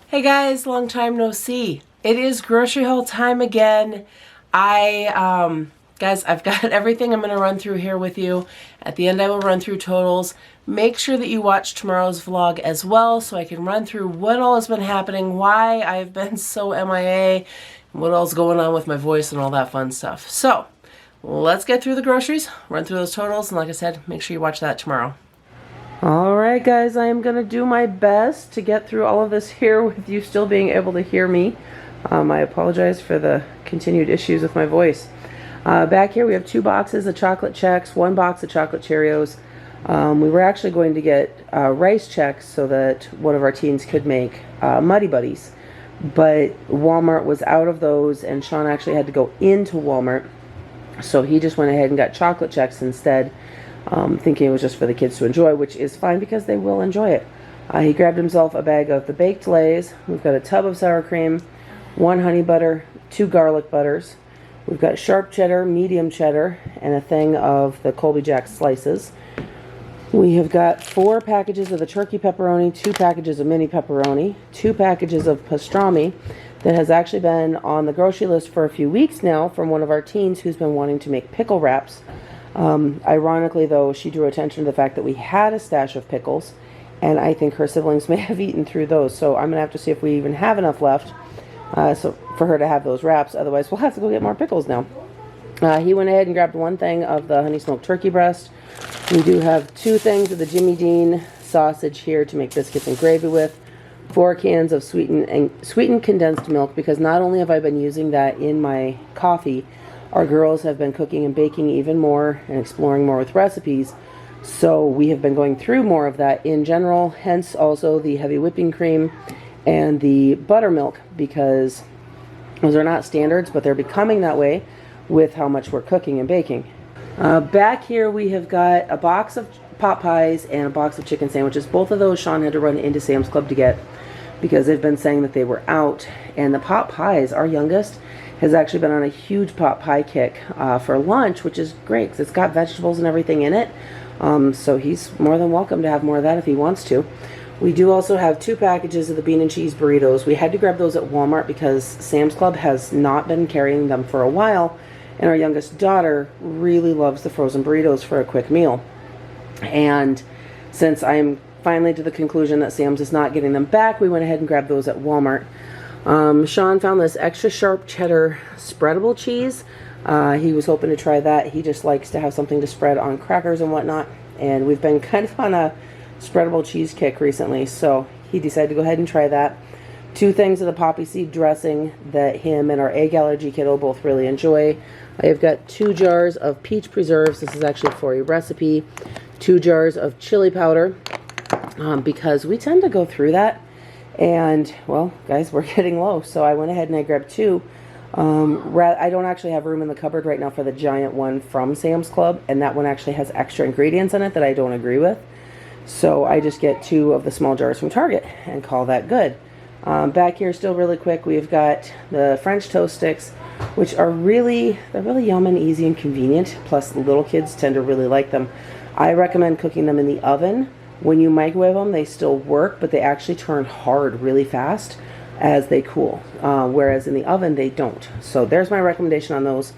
Hey guys, long time no see. It is grocery haul time again. Guys, I've got everything I'm going to run through here with you. At the end I will run through totals. Make sure that you watch tomorrow's vlog as well so I can run through what all has been happening, why I've been so MIA, what all's going on with my voice and all that fun stuff. So, let's get through the groceries, run through those totals, and like I said, make sure you watch that tomorrow. Alright guys, I am going to do my best to get through all of this here with you still being able to hear me. I apologize for the continued issues with my voice. Back here we have 2 boxes of chocolate checks, 1 box of chocolate Cheerios. We were actually going to get rice checks so that one of our teens could make Muddy Buddies. But Walmart was out of those and Shawn actually had to go into Walmart. So he just went ahead and got chocolate checks instead. Thinking it was just for the kids to enjoy, which is fine because they will enjoy it. He grabbed himself a bag of the baked Lays. We've got a tub of sour cream, 1 honey butter, 2 garlic butters. We've got sharp cheddar, medium cheddar, and a thing of the Colby Jack slices. We have got 4 packages of the turkey pepperoni, 2 packages of mini pepperoni, 2 packages of pastrami that has actually been on the grocery list for a few weeks now from one of our teens who's been wanting to make pickle wraps. Ironically though, she drew attention to the fact that we had a stash of pickles, and I think her siblings may have eaten through those, so I'm gonna have to see if we even have enough left so for her to have those wraps. Otherwise we'll have to go get more pickles now. He went ahead and grabbed 1 thing of the honey smoked turkey breast. We do have 2 things of the Jimmy Dean sausage here to make biscuits and gravy with, 4 cans of sweetened condensed milk, because not only have I been using that in my coffee, our girls have been cooking and baking even more and exploring more with recipes, so we have been going through more of that in general, hence also the heavy whipping cream and the buttermilk, because those are not standards, but they're becoming that way with how much we're cooking and baking. Back here we have got a box of pot pies and a box of chicken sandwiches. Both of those Shawn had to run into Sam's Club to get because they've been saying that they were out. And the pot pies, our youngest, has actually been on a huge pot pie kick for lunch, which is great because it's got vegetables and everything in it. So he's more than welcome to have more of that if he wants to. We do also have 2 packages of the bean and cheese burritos. We had to grab those at Walmart because Sam's Club has not been carrying them for a while, and our youngest daughter really loves the frozen burritos for a quick meal. And since I am finally to the conclusion that Sam's is not getting them back, we went ahead and grabbed those at Walmart. Shawn found this extra sharp cheddar spreadable cheese. He was hoping to try that. He just likes to have something to spread on crackers and whatnot, and we've been kind of on a spreadable cheese kick recently, so he decided to go ahead and try that. 2 things of the poppy seed dressing that him and our egg allergy kiddo both really enjoy. I have got 2 jars of peach preserves. This is actually for a recipe. 2 jars of chili powder, because we tend to go through that. And, well, guys, we're getting low, so I went ahead and I grabbed 2. I don't actually have room in the cupboard right now for the giant one from Sam's Club, and that one actually has extra ingredients in it that I don't agree with. So I just get 2 of the small jars from Target and call that good. Back here, still really quick, we've got the French toast sticks, which are they're really yum and easy and convenient, plus the little kids tend to really like them. I recommend cooking them in the oven. When you microwave them, they still work, but they actually turn hard really fast as they cool, whereas in the oven, they don't. So there's my recommendation on those.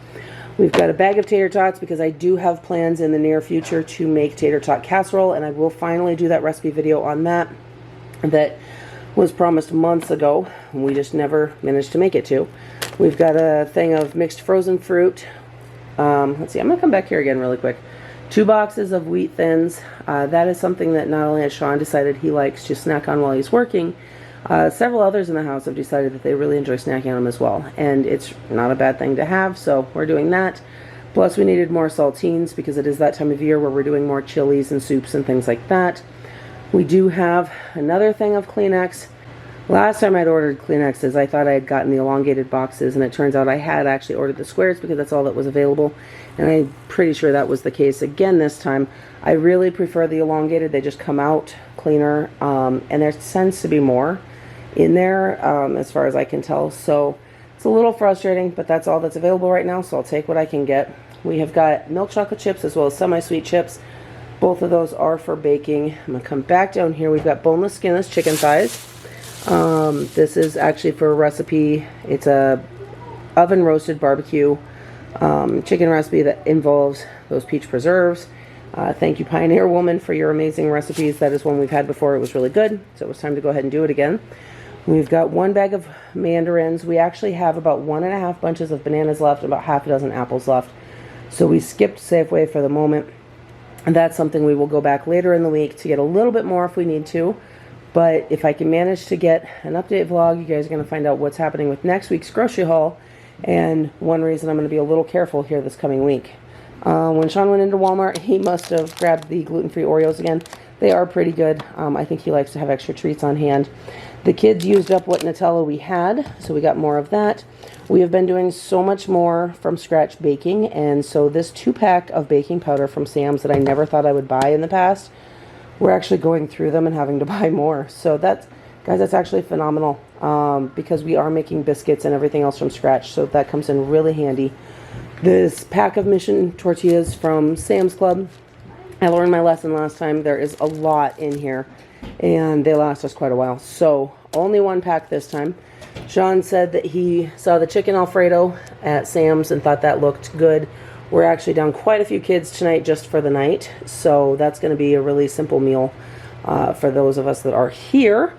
We've got a bag of tater tots because I do have plans in the near future to make tater tot casserole, and I will finally do that recipe video on that. That was promised months ago, and we just never managed to make it to. We've got a thing of mixed frozen fruit. Let's see, I'm going to come back here again really quick. 2 boxes of wheat thins. That is something that not only has Shawn decided he likes to snack on while he's working, several others in the house have decided that they really enjoy snacking on them as well. And it's not a bad thing to have, so we're doing that. Plus we needed more saltines because it is that time of year where we're doing more chilies and soups and things like that. We do have another thing of Kleenex. Last time I'd ordered Kleenexes, I thought I had gotten the elongated boxes, and it turns out I had actually ordered the squares because that's all that was available, and I'm pretty sure that was the case again this time. I really prefer the elongated. They just come out cleaner, and there tends to be more in there as far as I can tell, so it's a little frustrating, but that's all that's available right now, so I'll take what I can get. We have got milk chocolate chips as well as semi-sweet chips. Both of those are for baking. I'm going to come back down here. We've got boneless, skinless chicken thighs. This is actually for a recipe. It's a oven roasted barbecue chicken recipe that involves those peach preserves. Thank you, Pioneer Woman, for your amazing recipes. That is one we've had before. It was really good, so it was time to go ahead and do it again. We've got 1 bag of mandarins. We actually have about 1.5 bunches of bananas left, about half a dozen apples left. So we skipped Safeway for the moment. And that's something we will go back later in the week to get a little bit more if we need to. But if I can manage to get an update vlog, you guys are going to find out what's happening with next week's grocery haul. And one reason I'm going to be a little careful here this coming week. When Shawn went into Walmart, he must have grabbed the gluten-free Oreos again. They are pretty good. I think he likes to have extra treats on hand. The kids used up what Nutella we had, so we got more of that. We have been doing so much more from scratch baking, and so this 2-pack of baking powder from Sam's that I never thought I would buy in the past, we're actually going through them and having to buy more. So that's, guys, that's actually phenomenal because we are making biscuits and everything else from scratch, so that comes in really handy. This pack of Mission tortillas from Sam's Club, I learned my lesson last time. There is a lot in here, and they last us quite a while. So only 1 pack this time. Shawn said that he saw the chicken Alfredo at Sam's and thought that looked good. We're actually down quite a few kids tonight just for the night, so that's going to be a really simple meal for those of us that are here.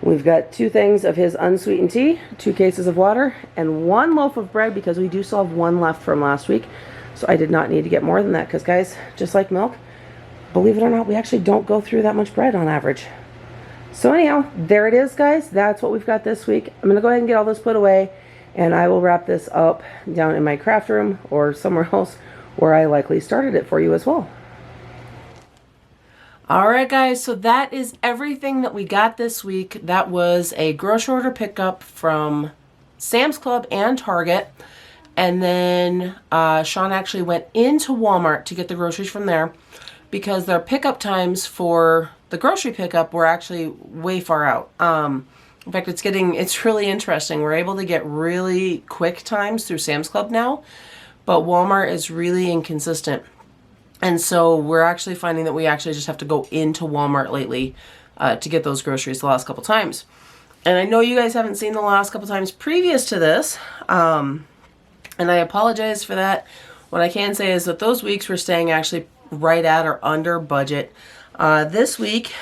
We've got 2 things of his unsweetened tea, 2 cases of water, and 1 loaf of bread because we do still have 1 left from last week. So I did not need to get more than that because, guys, just like milk, believe it or not, we actually don't go through that much bread on average. So anyhow, there it is, guys. That's what we've got this week. I'm going to go ahead and get all this put away, and I will wrap this up down in my craft room or somewhere else where I likely started it for you as well. Alright guys, so that is everything that we got this week. That was a grocery order pickup from Sam's Club and Target. And then Shawn actually went into Walmart to get the groceries from there because their pickup times for the grocery pickup were actually way far out. In fact, it's really interesting. We're able to get really quick times through Sam's Club now, but Walmart is really inconsistent. And so we're actually finding that we actually just have to go into Walmart lately to get those groceries the last couple times. And I know you guys haven't seen the last couple times previous to this, and I apologize for that. What I can say is that those weeks we're staying actually right at or under budget. This week,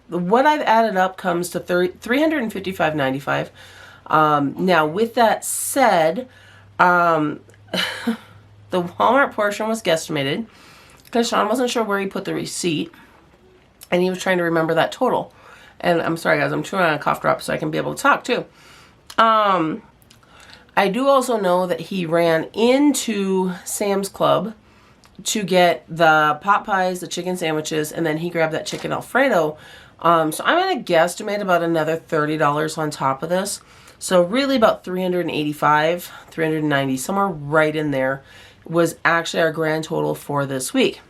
what I've added up comes to $355.95. Now, with that said, the Walmart portion was guesstimated because Shawn wasn't sure where he put the receipt, and he was trying to remember that total. And I'm sorry, guys, I'm chewing on a cough drop so I can be able to talk too. I do also know that he ran into Sam's Club to get the pot pies, the chicken sandwiches, and then he grabbed that chicken Alfredo. So I'm going to guesstimate about another $30 on top of this. So really about $385, $390, somewhere right in there was actually our grand total for this week.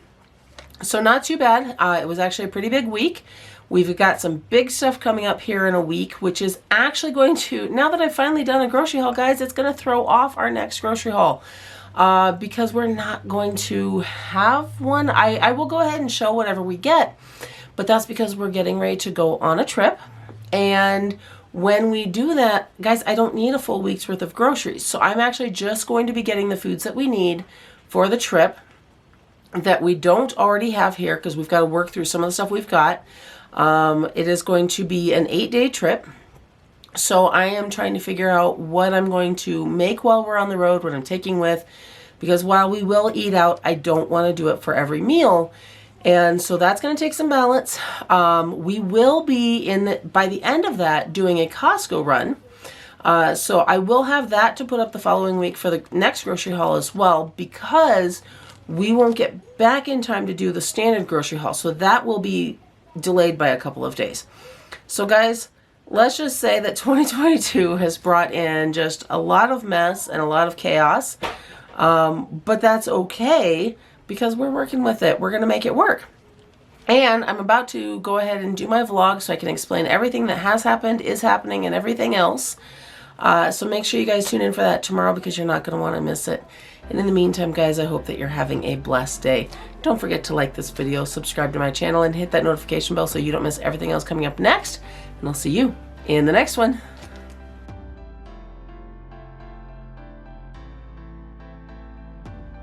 So not too bad. It was actually a pretty big week. We've got some big stuff coming up here in a week, which is actually going to, now that I've finally done a grocery haul, guys, it's going to throw off our next grocery haul because we're not going to have one. I will go ahead and show whatever we get, but that's because we're getting ready to go on a trip. And when we do that, guys, I don't need a full week's worth of groceries. So I'm actually just going to be getting the foods that we need for the trip that we don't already have here because we've got to work through some of the stuff we've got. It is going to be an 8-day trip. So I am trying to figure out what I'm going to make while we're on the road, what I'm taking with, because while we will eat out, I don't want to do it for every meal. And so that's going to take some balance. We will be by the end of that doing a Costco run. So I will have that to put up the following week for the next grocery haul as well, because we won't get back in time to do the standard grocery haul. So that will be delayed by a couple of days. So guys, let's just say that 2022 has brought in just a lot of mess and a lot of chaos. But that's okay because we're working with it. We're going to make it work. And I'm about to go ahead and do my vlog so I can explain everything that has happened, is happening, and everything else. So make sure you guys tune in for that tomorrow because you're not going to want to miss it. And in the meantime, guys, I hope that you're having a blessed day. Don't forget to like this video, subscribe to my channel, and hit that notification bell so you don't miss everything else coming up next. And I'll see you in the next one.